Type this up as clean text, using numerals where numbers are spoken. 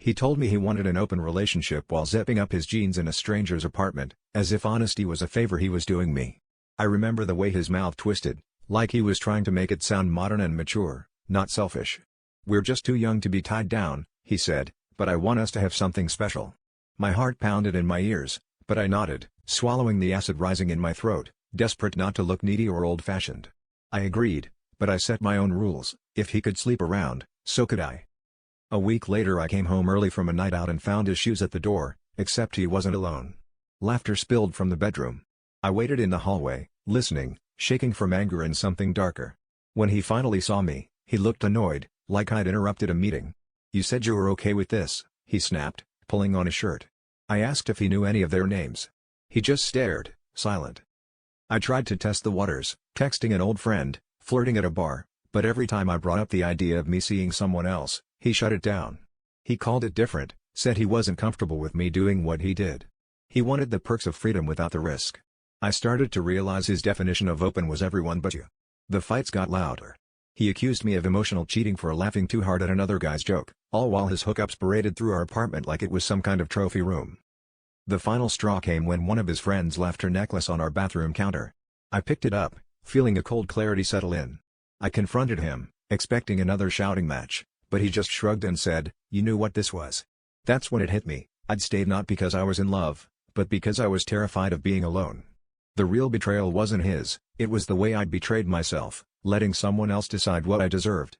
He told me he wanted an open relationship while zipping up his jeans in a stranger's apartment, as if honesty was a favor he was doing me. I remember the way his mouth twisted, like he was trying to make it sound modern and mature, not selfish. "We're just too young to be tied down," he said, "but I want us to have something special." My heart pounded in my ears, but I nodded, swallowing the acid rising in my throat, desperate not to look needy or old-fashioned. I agreed, but I set my own rules. If he could sleep around, so could I. A week later I came home early from a night out and found his shoes at the door, except he wasn't alone. Laughter spilled from the bedroom. I waited in the hallway, listening, shaking from anger and something darker. When he finally saw me, he looked annoyed, like I'd interrupted a meeting. "You said you were okay with this," he snapped, pulling on his shirt. I asked if he knew any of their names. He just stared, silent. I tried to test the waters, texting an old friend, flirting at a bar, but every time I brought up the idea of me seeing someone else, he shut it down. He called it different, said he wasn't comfortable with me doing what he did. He wanted the perks of freedom without the risk. I started to realize his definition of open was everyone but you. The fights got louder. He accused me of emotional cheating for laughing too hard at another guy's joke, all while his hookups paraded through our apartment like it was some kind of trophy room. The final straw came when one of his friends left her necklace on our bathroom counter. I picked it up, feeling a cold clarity settle in. I confronted him, expecting another shouting match, but he just shrugged and said, "You knew what this was." That's when it hit me. I'd stayed not because I was in love, but because I was terrified of being alone. The real betrayal wasn't his, it was the way I'd betrayed myself, letting someone else decide what I deserved.